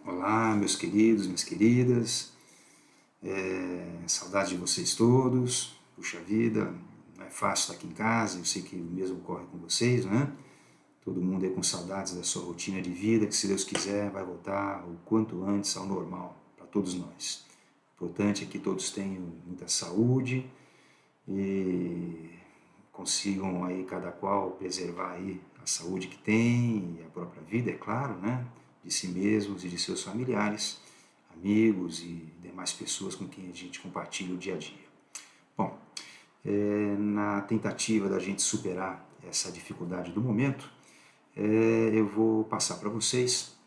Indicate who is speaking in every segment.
Speaker 1: Olá, meus queridos, minhas queridas, saudade de vocês todos. Puxa vida, não é fácil estar aqui em casa, eu sei que o mesmo ocorre com vocês, né? Todo mundo aí com saudades da sua rotina de vida, que se Deus quiser vai voltar o quanto antes ao normal para todos nós. O importante é que todos tenham muita saúde e consigam aí cada qual preservar aí a saúde que tem e a própria vida, é claro, né? De si mesmos e de seus familiares, amigos e demais pessoas com quem a gente compartilha o dia a dia. Bom, na tentativa da gente superar essa dificuldade do momento, eu vou passar para vocês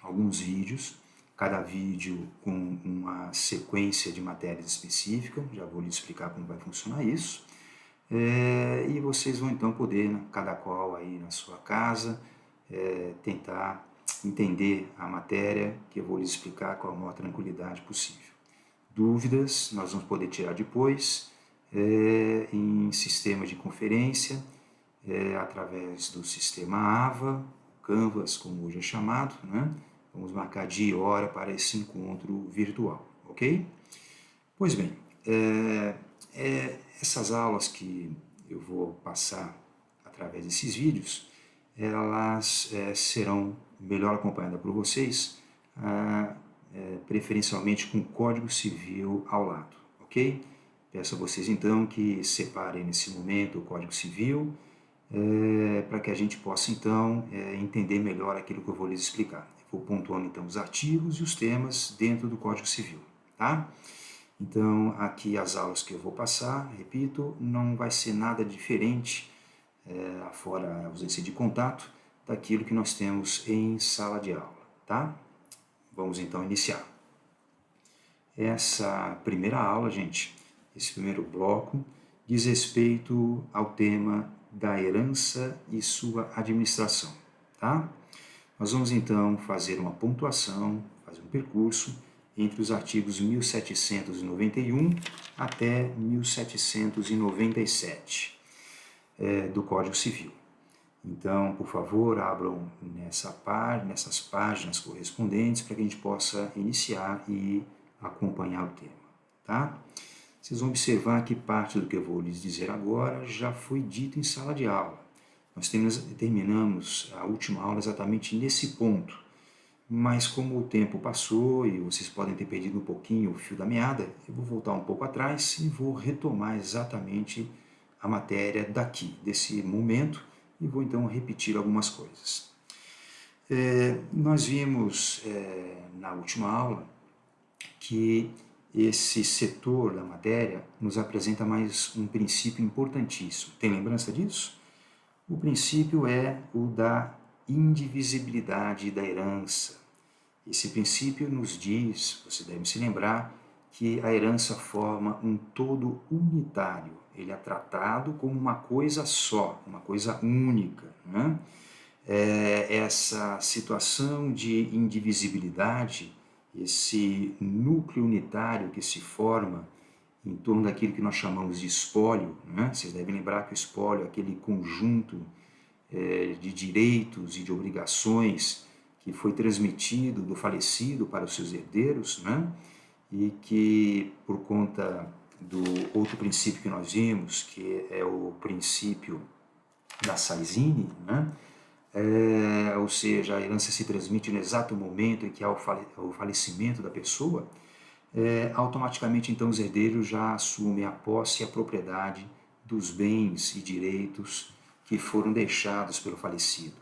Speaker 1: alguns vídeos, cada vídeo com uma sequência de matérias específica, já vou lhe explicar como vai funcionar isso. E vocês vão então poder, né, cada qual aí na sua casa, tentar entender a matéria que eu vou lhes explicar com a maior tranquilidade possível. Dúvidas nós vamos poder tirar depois em sistema de conferência, através do sistema AVA, Canvas, como hoje é chamado, né? Vamos marcar dia e hora para esse encontro virtual, ok? Pois bem, essas aulas que eu vou passar através desses vídeos, elas serão melhor acompanhadas por vocês, preferencialmente com o Código Civil ao lado, ok? Peço a vocês então que separem nesse momento o Código Civil, para que a gente possa então entender melhor aquilo que eu vou lhes explicar. Eu vou pontuando então os artigos e os temas dentro do Código Civil, tá? Então, aqui as aulas que eu vou passar, repito, não vai ser nada diferente, fora a ausência de contato, daquilo que nós temos em sala de aula, tá? Vamos então iniciar. Essa primeira aula, gente, esse primeiro bloco, diz respeito ao tema da herança e sua administração, tá? Nós vamos então fazer uma pontuação, fazer um percurso entre os artigos 1791 até 1797 do Código Civil. Então, por favor, abram nessas páginas correspondentes para que a gente possa iniciar e acompanhar o tema, tá? Vocês vão observar que parte do que eu vou lhes dizer agora já foi dito em sala de aula. Nós terminamos a última aula exatamente nesse ponto, mas como o tempo passou e vocês podem ter perdido um pouquinho o fio da meada, eu vou voltar um pouco atrás e vou retomar exatamente a matéria daqui, desse momento, e vou então repetir algumas coisas. Nós vimos na última aula que esse setor da matéria nos apresenta mais um princípio importantíssimo. Tem lembrança disso? O princípio é o da indivisibilidade da herança. Esse princípio nos diz, você deve se lembrar, que a herança forma um todo unitário. Ele é tratado como uma coisa só, uma coisa única, né? Essa situação de indivisibilidade, esse núcleo unitário que se forma em torno daquilo que nós chamamos de espólio, né? Vocês devem lembrar que o espólio é aquele conjunto de direitos e de obrigações que foi transmitido do falecido para os seus herdeiros, né? E que, por conta do outro princípio que nós vimos, que é o princípio da Saizine, né? Ou seja, a herança se transmite no exato momento em que há o falecimento da pessoa, automaticamente então os herdeiros já assumem a posse e a propriedade dos bens e direitos que foram deixados pelo falecido.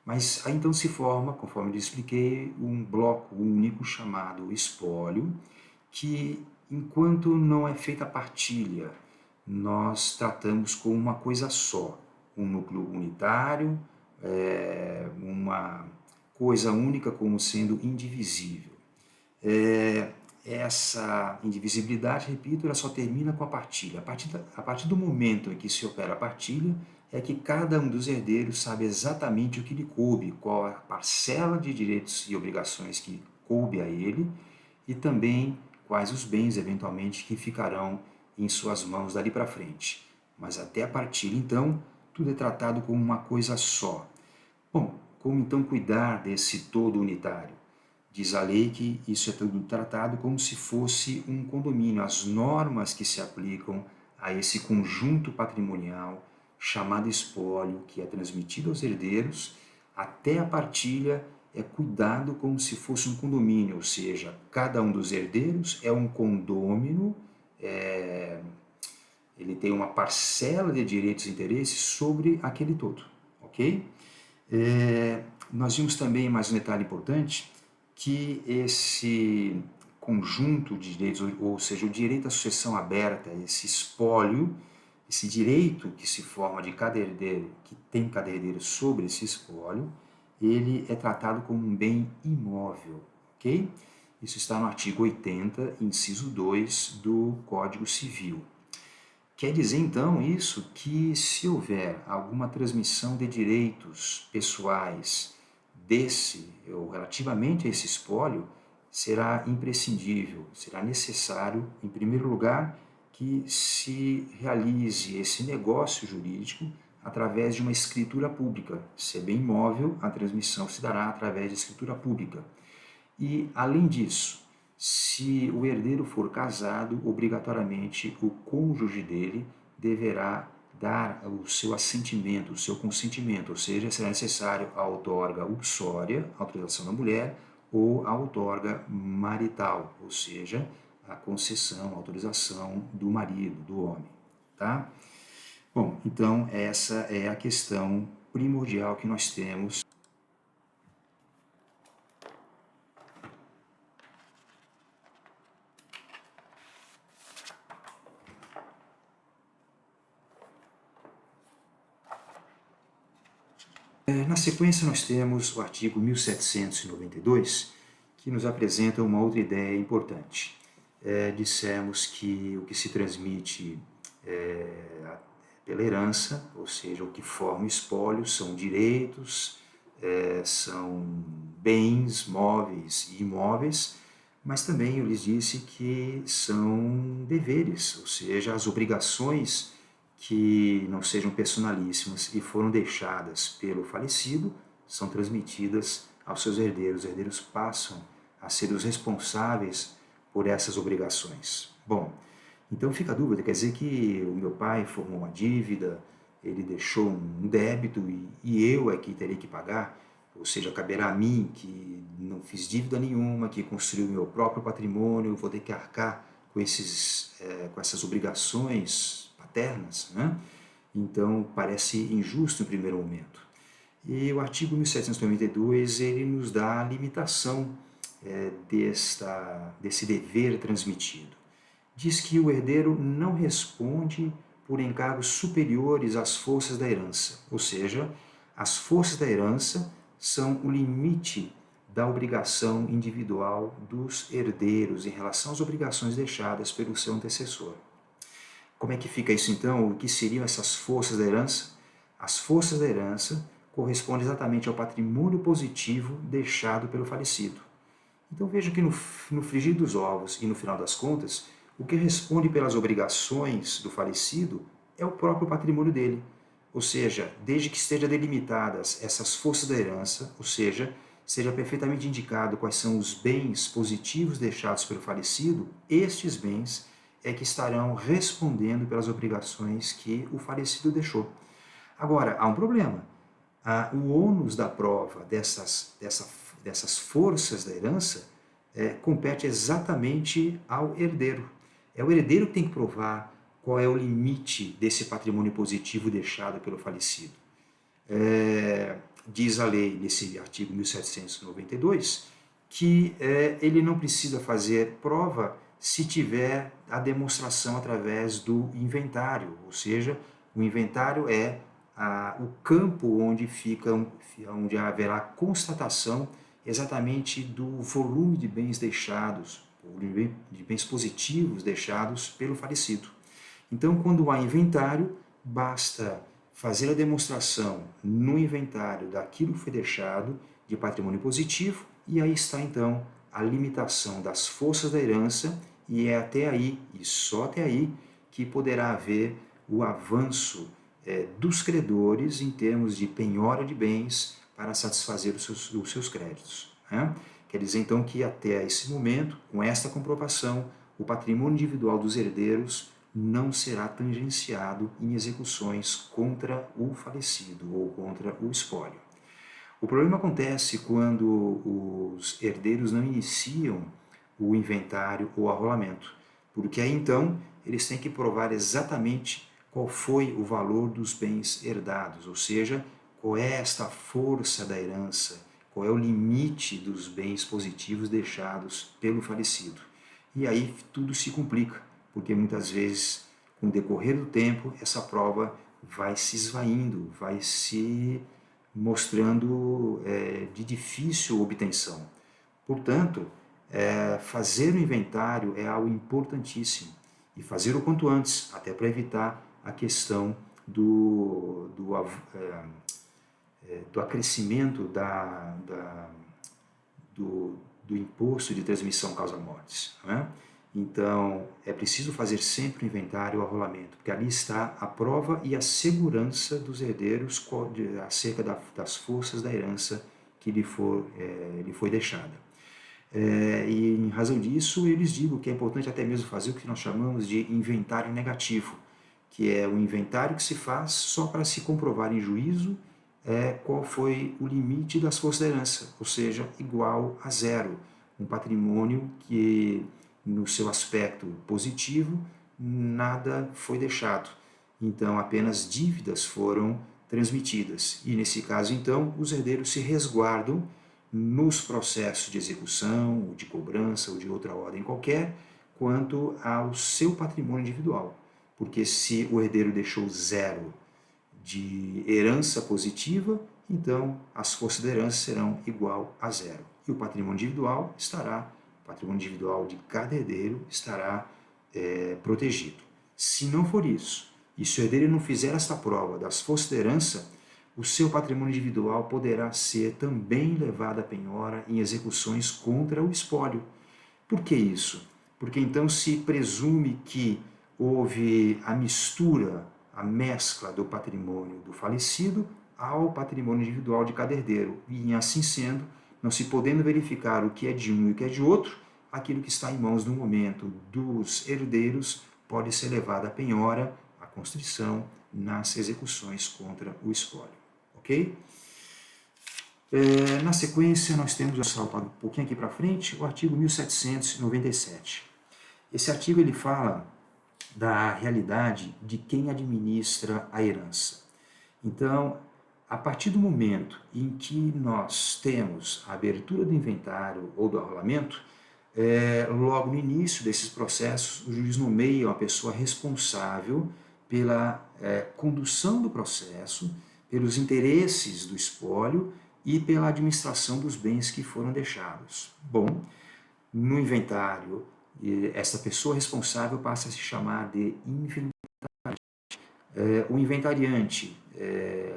Speaker 1: Mas aí então se forma, conforme eu expliquei, um bloco único chamado espólio, que enquanto não é feita a partilha, nós tratamos como uma coisa só, um núcleo unitário, uma coisa única como sendo indivisível. Essa indivisibilidade, repito, ela só termina com a partilha. A partir do momento em que se opera a partilha, é que cada um dos herdeiros sabe exatamente o que lhe coube, qual a parcela de direitos e obrigações que coube a ele, e também quais os bens, eventualmente, que ficarão em suas mãos dali para frente. Mas até a partilha, então, tudo é tratado como uma coisa só. Bom, como então cuidar desse todo unitário? Diz a lei que isso é tudo tratado como se fosse um condomínio. As normas que se aplicam a esse conjunto patrimonial chamado espólio, que é transmitido aos herdeiros, até a partilha é cuidado como se fosse um condomínio, ou seja, cada um dos herdeiros é um condômino, ele tem uma parcela de direitos e interesses sobre aquele todo, ok? Nós vimos também mais um detalhe importante, que esse conjunto de direitos, ou seja, o direito à sucessão aberta, esse espólio, esse direito que se forma de cada herdeiro, que tem cada herdeiro sobre esse espólio, ele é tratado como um bem imóvel, ok? Isso está no artigo 80, inciso 2 do Código Civil. Quer dizer, então, isso que se houver alguma transmissão de direitos pessoais desse, ou relativamente a esse espólio, será imprescindível, será necessário, em primeiro lugar, que se realize esse negócio jurídico através de uma escritura pública. Se é bem imóvel, a transmissão se dará através de escritura pública. E, além disso, se o herdeiro for casado, obrigatoriamente o cônjuge dele deverá dar o seu assentimento, o seu consentimento, ou seja, será necessário a outorga uxória, autorização da mulher, ou a outorga marital, ou seja, a concessão, a autorização do marido, do homem, tá? Bom, então essa é a questão primordial que nós temos. Na sequência, nós temos o artigo 1792, que nos apresenta uma outra ideia importante. Dissemos que o que se transmite pela herança, ou seja, o que forma o espólio, são direitos, são bens móveis e imóveis, mas também eu lhes disse que são deveres, ou seja, as obrigações que não sejam personalíssimas e foram deixadas pelo falecido são transmitidas aos seus herdeiros. Os herdeiros passam a ser os responsáveis por essas obrigações. Bom, então fica a dúvida, quer dizer que o meu pai formou uma dívida, ele deixou um débito e eu é que terei que pagar? Ou seja, caberá a mim, que não fiz dívida nenhuma, que construí o meu próprio patrimônio, vou ter que arcar com essas obrigações paternas, né? Então parece injusto em primeiro momento. E o artigo 1792 ele nos dá a limitação desse dever transmitido. Diz que o herdeiro não responde por encargos superiores às forças da herança, ou seja, as forças da herança são o limite da obrigação individual dos herdeiros em relação às obrigações deixadas pelo seu antecessor. Como é que fica isso então? O que seriam essas forças da herança? As forças da herança correspondem exatamente ao patrimônio positivo deixado pelo falecido. Então vejam que no frigir dos ovos e no final das contas, o que responde pelas obrigações do falecido é o próprio patrimônio dele. Ou seja, desde que estejam delimitadas essas forças da herança, ou seja, seja perfeitamente indicado quais são os bens positivos deixados pelo falecido, estes bens é que estarão respondendo pelas obrigações que o falecido deixou. Agora, há um problema. O ônus da prova dessas forças da herança compete exatamente ao herdeiro. É o herdeiro que tem que provar qual é o limite desse patrimônio positivo deixado pelo falecido. Diz a lei, nesse artigo 1792, que ele não precisa fazer prova se tiver a demonstração através do inventário, ou seja, o inventário é o campo onde haverá constatação exatamente do volume de bens deixados, de bens positivos deixados pelo falecido. Então, quando há inventário, basta fazer a demonstração no inventário daquilo que foi deixado de patrimônio positivo, e aí está então a limitação das forças da herança, e é até aí, e só até aí, que poderá haver o avanço dos credores em termos de penhora de bens para satisfazer os seus créditos. Né? Quer dizer, então, que até esse momento, com esta comprovação, o patrimônio individual dos herdeiros não será tangenciado em execuções contra o falecido ou contra o espólio. O problema acontece quando os herdeiros não iniciam o inventário ou arrolamento, porque aí então eles têm que provar exatamente qual foi o valor dos bens herdados, ou seja, qual é esta força da herança, qual é o limite dos bens positivos deixados pelo falecido. E aí tudo se complica, porque muitas vezes, com o decorrer do tempo, essa prova vai se esvaindo, vai se mostrando de difícil obtenção. Portanto, fazer o inventário é algo importantíssimo e fazer o quanto antes, até para evitar a questão do acrescimento do imposto de transmissão causa-mortes. Né? Então, é preciso fazer sempre o inventário e o arrolamento, porque ali está a prova e a segurança dos herdeiros acerca das forças da herança que lhe foi deixada. E em razão disso, eu lhes digo que é importante até mesmo fazer o que nós chamamos de inventário negativo, que é um inventário que se faz só para se comprovar em juízo qual foi o limite das forças da herança, ou seja, igual a zero. Um patrimônio que, no seu aspecto positivo, nada foi deixado. Então, apenas dívidas foram transmitidas. E, nesse caso, então, os herdeiros se resguardam nos processos de execução, ou de cobrança, ou de outra ordem qualquer, quanto ao seu patrimônio individual. Porque se o herdeiro deixou zero de herança positiva, então as forças da herança serão igual a zero. E o patrimônio individual de cada herdeiro estará protegido. Se não for isso, e se o herdeiro não fizer esta prova das forças da herança, o seu patrimônio individual poderá ser também levado à penhora em execuções contra o espólio. Por que isso? Porque então se presume que houve a mistura, a mescla do patrimônio do falecido ao patrimônio individual de cada herdeiro. E assim sendo, não se podendo verificar o que é de um e o que é de outro, aquilo que está em mãos no momento dos herdeiros pode ser levado à penhora, à constrição, nas execuções contra o espólio. Ok? Na sequência, nós temos, saltado um pouquinho aqui para frente, o artigo 1797. Esse artigo ele fala da realidade de quem administra a herança. Então, a partir do momento em que nós temos a abertura do inventário ou do arrolamento, logo no início desses processos, o juiz nomeia uma pessoa responsável pela condução do processo, pelos interesses do espólio e pela administração dos bens que foram deixados. Bom, no inventário, essa pessoa responsável passa a se chamar de inventariante. O inventariante,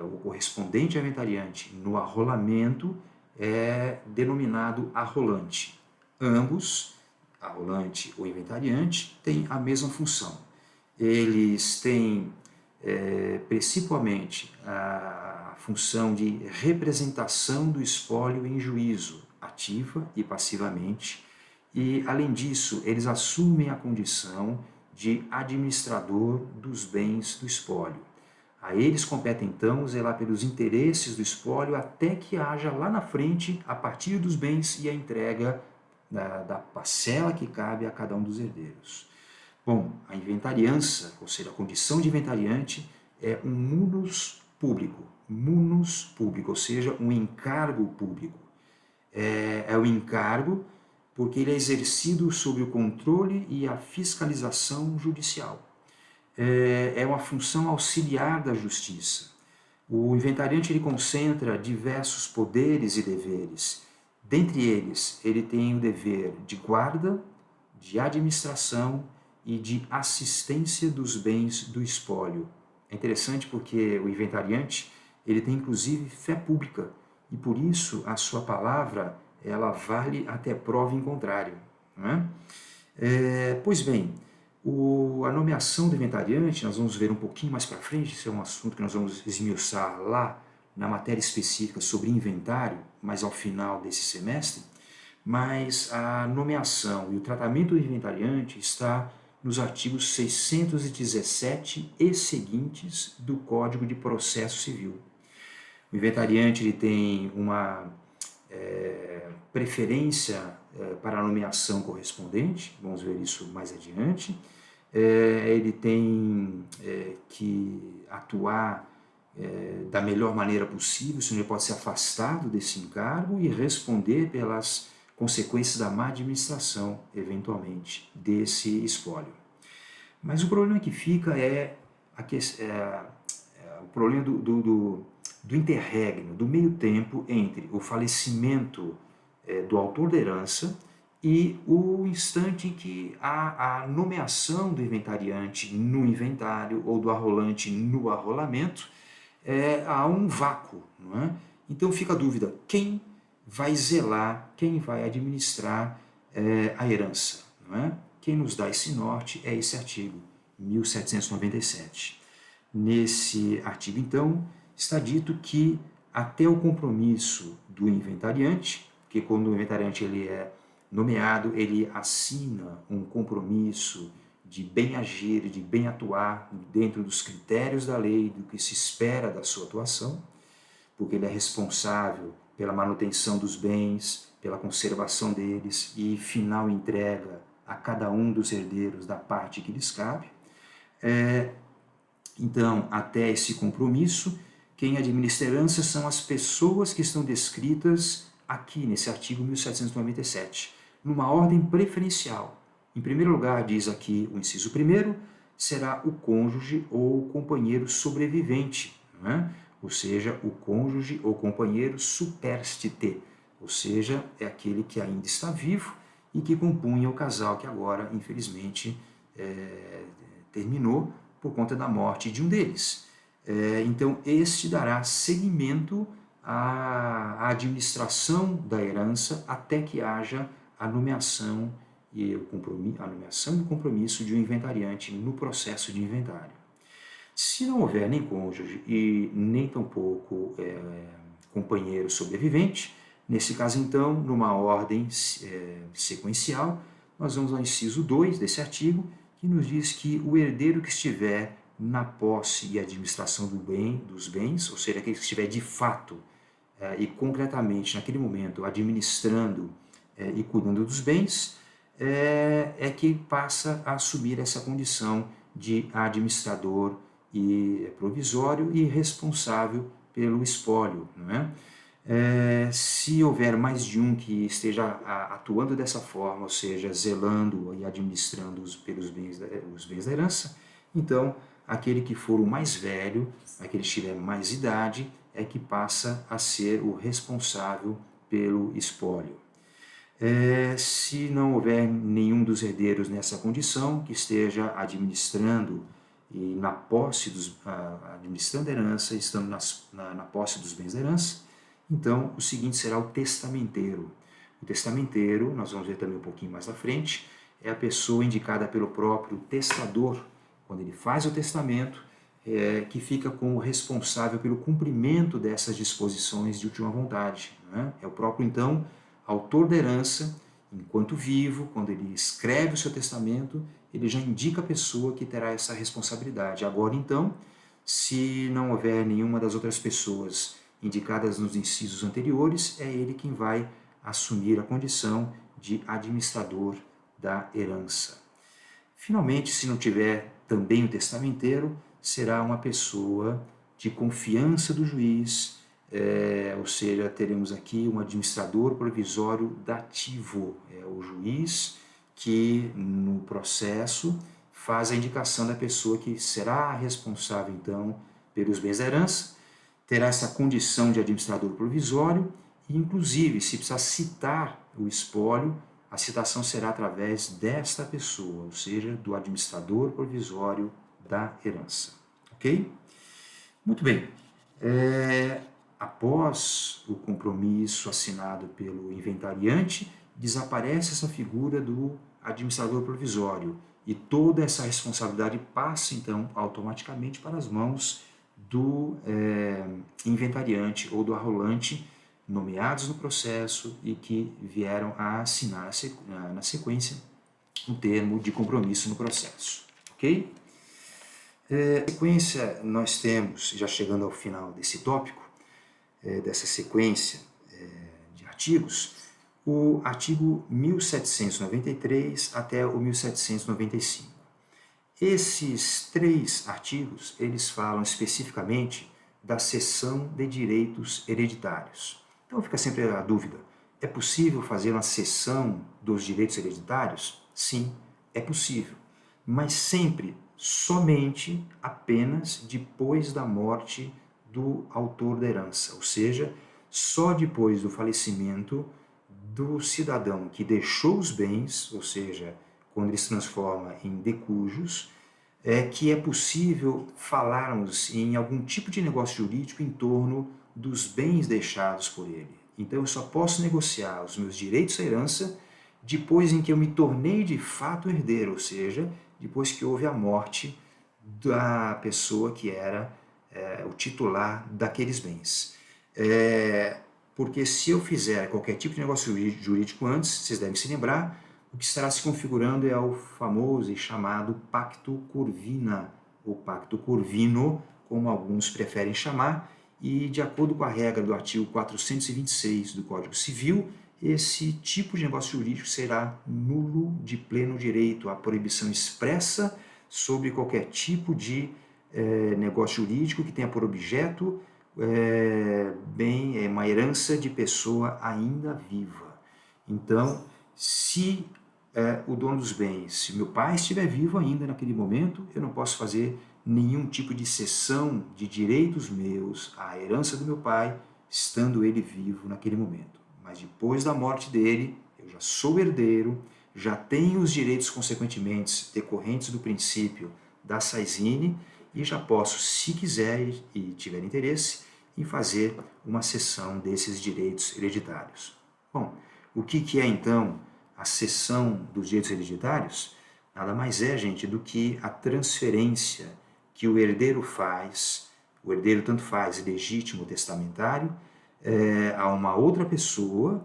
Speaker 1: o correspondente ao inventariante no arrolamento é denominado arrolante. Ambos, arrolante ou inventariante, têm a mesma função. Eles têm principalmente a função de representação do espólio em juízo, ativa e passivamente, e, além disso, eles assumem a condição de administrador dos bens do espólio. A eles compete, então, zelar pelos interesses do espólio até que haja lá na frente a partilha dos bens e a entrega da parcela que cabe a cada um dos herdeiros. Bom, a inventariança, ou seja, a condição de inventariante, é um munus público, ou seja, um encargo público. É o encargo porque ele é exercido sob o controle e a fiscalização judicial. É uma função auxiliar da justiça. O inventariante ele concentra diversos poderes e deveres. Dentre eles, ele tem o dever de guarda, de administração e de assistência dos bens do espólio. É interessante porque o inventariante ele tem inclusive fé pública e por isso a sua palavra ela vale até prova em contrário. Não é? Pois bem, a nomeação do inventariante, nós vamos ver um pouquinho mais para frente, isso é um assunto que nós vamos esmiuçar lá na matéria específica sobre inventário, mas ao final desse semestre. mas a nomeação e o tratamento do inventariante está nos artigos 617 e seguintes do Código de Processo Civil. O inventariante ele tem uma preferência para a nomeação correspondente, vamos ver isso mais adiante. Ele tem que atuar da melhor maneira possível, senão ele pode ser afastado desse encargo e responder pelas consequências da má administração, eventualmente, desse espólio. Mas o problema que fica é o problema do interregno, do meio tempo entre o falecimento do autor da herança e o instante em que há a nomeação do inventariante no inventário ou do arrolante no arrolamento, há um vácuo, não é? Então fica a dúvida, quem vai zelar, quem vai administrar a herança, não é? Quem nos dá esse norte é esse artigo 1797. Nesse artigo, então, está dito que até o compromisso do inventariante, que quando o inventariante ele é nomeado, ele assina um compromisso de bem agir, de bem atuar dentro dos critérios da lei, do que se espera da sua atuação, porque ele é responsável pela manutenção dos bens, pela conservação deles e final entrega a cada um dos herdeiros da parte que lhes cabe. Então, até esse compromisso, quem administra a herança são as pessoas que estão descritas aqui nesse artigo 1797, numa ordem preferencial. Em primeiro lugar, diz aqui o inciso 1º, será o cônjuge ou companheiro sobrevivente, não é? Ou seja, o cônjuge ou companheiro superstite, ou seja, é aquele que ainda está vivo e que compunha o casal que agora, infelizmente, terminou por conta da morte de um deles. Então, este dará seguimento à administração da herança até que haja a nomeação e o compromisso de um inventariante no processo de inventário. Se não houver nem cônjuge e nem tampouco companheiro sobrevivente, nesse caso, então, numa ordem sequencial, nós vamos ao inciso 2 desse artigo, que nos diz que o herdeiro que estiver na posse e administração dos bens, ou seja, aquele que estiver de fato e concretamente naquele momento administrando e cuidando dos bens, que passa a assumir essa condição de administrador e provisório e responsável pelo espólio, não é? Se houver mais de um que esteja atuando dessa forma, ou seja, zelando e administrando os bens da herança, então aquele que for o mais velho, aquele que tiver mais idade, é que passa a ser o responsável pelo espólio. Se não houver nenhum dos herdeiros nessa condição, que esteja administrando e na posse administrando a herança, estando na posse dos bens da herança, então o seguinte será o testamenteiro. O testamenteiro, nós vamos ver também um pouquinho mais à frente, é a pessoa indicada pelo próprio testador, quando ele faz o testamento, que fica como responsável pelo cumprimento dessas disposições de última vontade, né? É o próprio, então, autor da herança, enquanto vivo, quando ele escreve o seu testamento, ele já indica a pessoa que terá essa responsabilidade. Agora, então, se não houver nenhuma das outras pessoas indicadas nos incisos anteriores, é ele quem vai assumir a condição de administrador da herança. Finalmente, se não tiver também o testamenteiro, será uma pessoa de confiança do juiz, ou seja, teremos aqui um administrador provisório dativo, é o juiz que no processo faz a indicação da pessoa que será responsável então pelos bens da herança, terá essa condição de administrador provisório e inclusive se precisar citar o espólio, a citação será através desta pessoa, ou seja, do administrador provisório da herança. Ok? Muito bem. Após o compromisso assinado pelo inventariante, desaparece essa figura do administrador provisório e toda essa responsabilidade passa, então, automaticamente para as mãos do inventariante ou do arrolante nomeados no processo e que vieram a assinar na sequência um termo de compromisso no processo, ok? Na sequência, nós temos, já chegando ao final desse tópico, dessa sequência de artigos, o artigo 1793 até o 1795. Esses 3 artigos, eles falam especificamente da cessão de direitos hereditários. Então fica sempre a dúvida, é possível fazer uma cessão dos direitos hereditários? Sim, é possível, mas sempre, somente, apenas depois da morte do autor da herança, ou seja, só depois do falecimento do cidadão que deixou os bens, ou seja, quando ele se transforma em decujus, que é possível falarmos em algum tipo de negócio jurídico em torno dos bens deixados por ele. Então eu só posso negociar os meus direitos à herança depois em que eu me tornei de fato herdeiro, ou seja, depois que houve a morte da pessoa que era o titular daqueles bens. Porque se eu fizer qualquer tipo de negócio jurídico antes, vocês devem se lembrar, o que estará se configurando é o famoso e chamado Pacto Corvina, ou Pacto Corvino, como alguns preferem chamar, e de acordo com a regra do artigo 426 do Código Civil, esse tipo de negócio jurídico será nulo de pleno direito à proibição expressa sobre qualquer tipo de negócio jurídico que tenha por objeto uma herança de pessoa ainda viva. Então, se o dono dos bens, se meu pai estiver vivo ainda naquele momento, eu não posso fazer nenhum tipo de cessão de direitos meus à herança do meu pai, estando ele vivo naquele momento. Mas depois da morte dele, eu já sou herdeiro, já tenho os direitos consequentemente decorrentes do princípio da Saisine e já posso, se quiser e tiver interesse, em fazer uma cessão desses direitos hereditários. Bom, o que é então a cessão dos direitos hereditários? Nada mais é, gente, do que a transferência que o herdeiro faz, o herdeiro tanto faz legítimo ou testamentário, a uma outra pessoa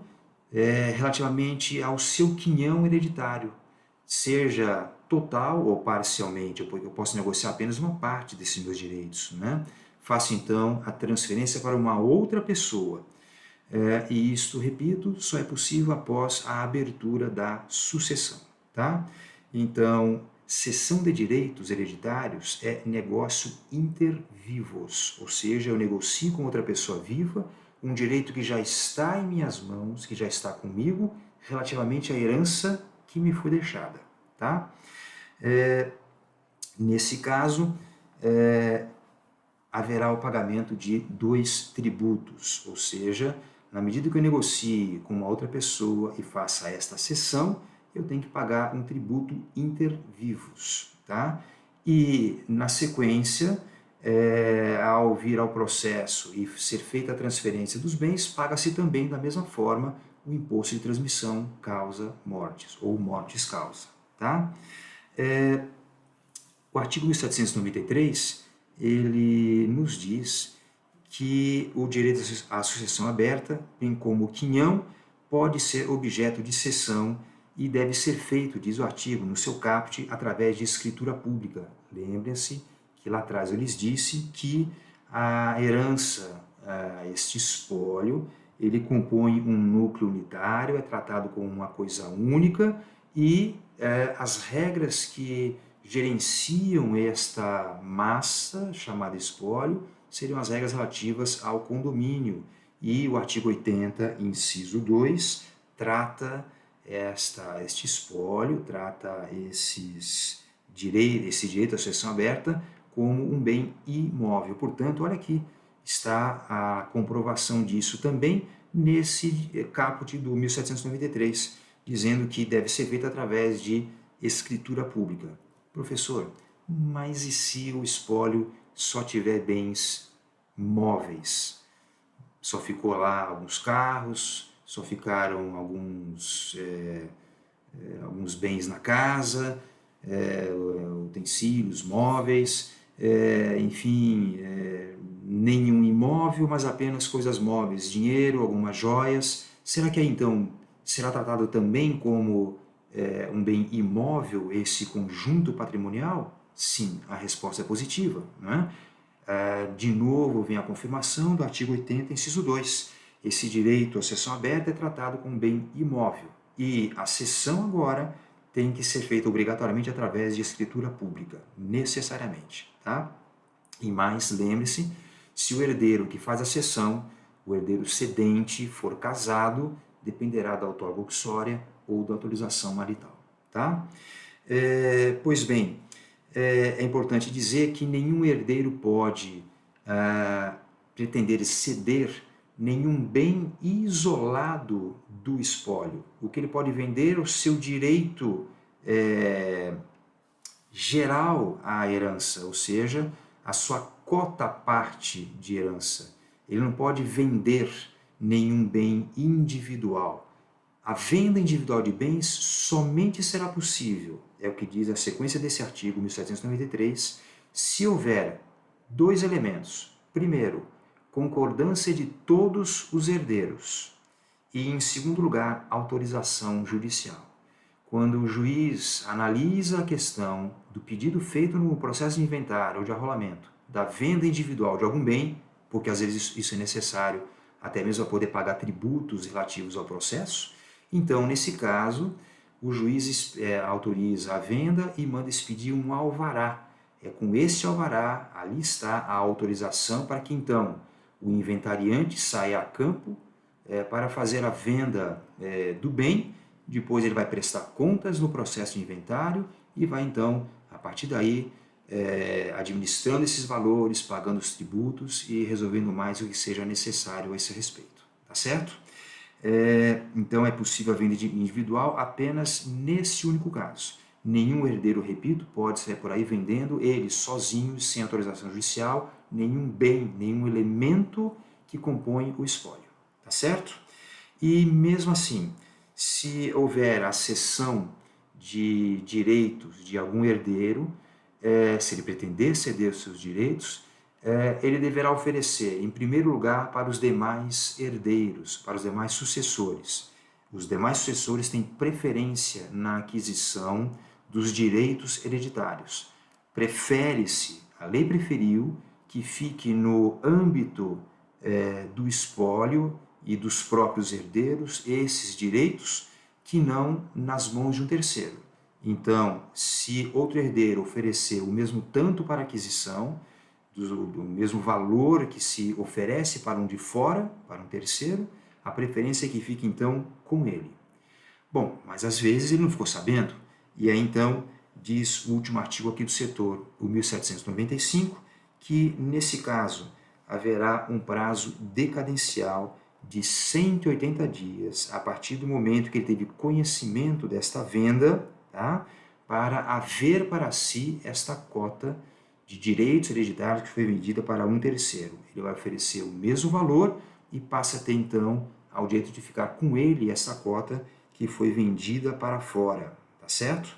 Speaker 1: relativamente ao seu quinhão hereditário, seja total ou parcialmente, porque eu posso negociar apenas uma parte desses meus direitos, né? Faço então a transferência para uma outra pessoa. E isto, repito, só é possível após a abertura da sucessão, tá? Então, cessão de direitos hereditários é negócio inter vivos, ou seja, eu negocio com outra pessoa viva um direito que já está em minhas mãos, que já está comigo, relativamente à herança que me foi deixada, tá? Nesse caso, haverá o pagamento de 2 tributos, ou seja, na medida que eu negocie com uma outra pessoa e faça esta cessão, eu tenho que pagar um tributo inter vivos, tá? E na sequência, ao vir ao processo e ser feita a transferência dos bens, paga-se também da mesma forma o imposto de transmissão causa mortis, ou mortis causa, tá? O artigo 1793, ele nos diz que o direito à sucessão aberta, bem como o quinhão, pode ser objeto de cessão e deve ser feito, diz o artigo, no seu caput, através de escritura pública. Lembrem-se que lá atrás eu lhes disse que a herança, este espólio, ele compõe um núcleo unitário, é tratado como uma coisa única e as regras que gerenciam esta massa chamada espólio seriam as regras relativas ao condomínio. E o artigo 80, inciso 2, trata este espólio, trata esse direito à sucessão aberta como um bem imóvel. Portanto, olha aqui, está a comprovação disso também nesse caput do 1793, dizendo que deve ser feito através de escritura pública. Professor, mas e se o espólio só tiver bens móveis? Só ficou lá alguns carros, só ficaram alguns bens na casa, utensílios, móveis, enfim, nenhum imóvel, mas apenas coisas móveis, dinheiro, algumas joias. Será que aí então será tratado também como um bem imóvel esse conjunto patrimonial? Sim, a resposta é positiva, não é? De novo, vem a confirmação do artigo 80, inciso 2. Esse direito à cessão aberta é tratado como bem imóvel. E a cessão agora tem que ser feita obrigatoriamente através de escritura pública, necessariamente. Tá? E mais, lembre-se, se o herdeiro que faz a cessão, o herdeiro cedente, for casado, dependerá da outorga uxória ou da autorização marital. Tá? Pois bem, é importante dizer que nenhum herdeiro pode pretender ceder nenhum bem isolado do espólio. O que ele pode vender é o seu direito geral à herança, ou seja, a sua cota-parte de herança. Ele não pode vender nenhum bem individual. A venda individual de bens somente será possível, é o que diz a sequência desse artigo 1793, se houver dois elementos. Primeiro, concordância de todos os herdeiros. E, em segundo lugar, autorização judicial. Quando o juiz analisa a questão do pedido feito no processo de inventário ou de arrolamento, da venda individual de algum bem, porque às vezes isso é necessário até mesmo para poder pagar tributos relativos ao processo, então, nesse caso, o juiz autoriza a venda e manda expedir um alvará. É com esse alvará, ali está a autorização para que então o inventariante saia a campo para fazer a venda do bem. Depois ele vai prestar contas no processo de inventário e vai então, a partir daí, administrando esses valores, pagando os tributos e resolvendo mais o que seja necessário a esse respeito. Tá certo? Então é possível a venda individual apenas nesse único caso. Nenhum herdeiro, repito, pode sair por aí vendendo ele sozinho, sem autorização judicial, nenhum bem, nenhum elemento que compõe o espólio. Tá certo? E mesmo assim, se houver a cessão de direitos de algum herdeiro, se ele pretender ceder os seus direitos, ele deverá oferecer, em primeiro lugar, para os demais herdeiros, para os demais sucessores. Os demais sucessores têm preferência na aquisição dos direitos hereditários. Prefere-se, a lei preferiu, que fique no âmbito do espólio e dos próprios herdeiros esses direitos, que não nas mãos de um terceiro. Então, se outro herdeiro oferecer o mesmo tanto para aquisição, do mesmo valor que se oferece para um de fora, para um terceiro, a preferência é que fique então com ele. Bom, mas às vezes ele não ficou sabendo, e aí então diz o último artigo aqui do setor, o 1795, que nesse caso haverá um prazo decadencial de 180 dias, a partir do momento que ele teve conhecimento desta venda, tá? Para haver para si esta cota de direitos hereditários que foi vendida para um terceiro. Ele vai oferecer o mesmo valor e passa a ter então ao direito de ficar com ele essa cota que foi vendida para fora, tá certo?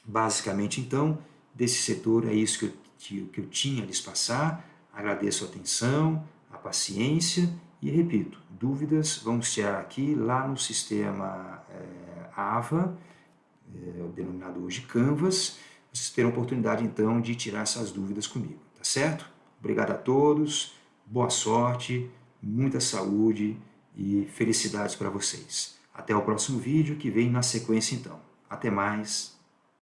Speaker 1: Basicamente então, desse setor é isso que eu tinha a lhes passar. Agradeço a atenção, a paciência e repito, dúvidas vamos tirar aqui lá no sistema AVA, denominado hoje Canvas. Vocês terão oportunidade, então, de tirar essas dúvidas comigo, tá certo? Obrigado a todos, boa sorte, muita saúde e felicidades para vocês. Até o próximo vídeo que vem na sequência, então. Até mais.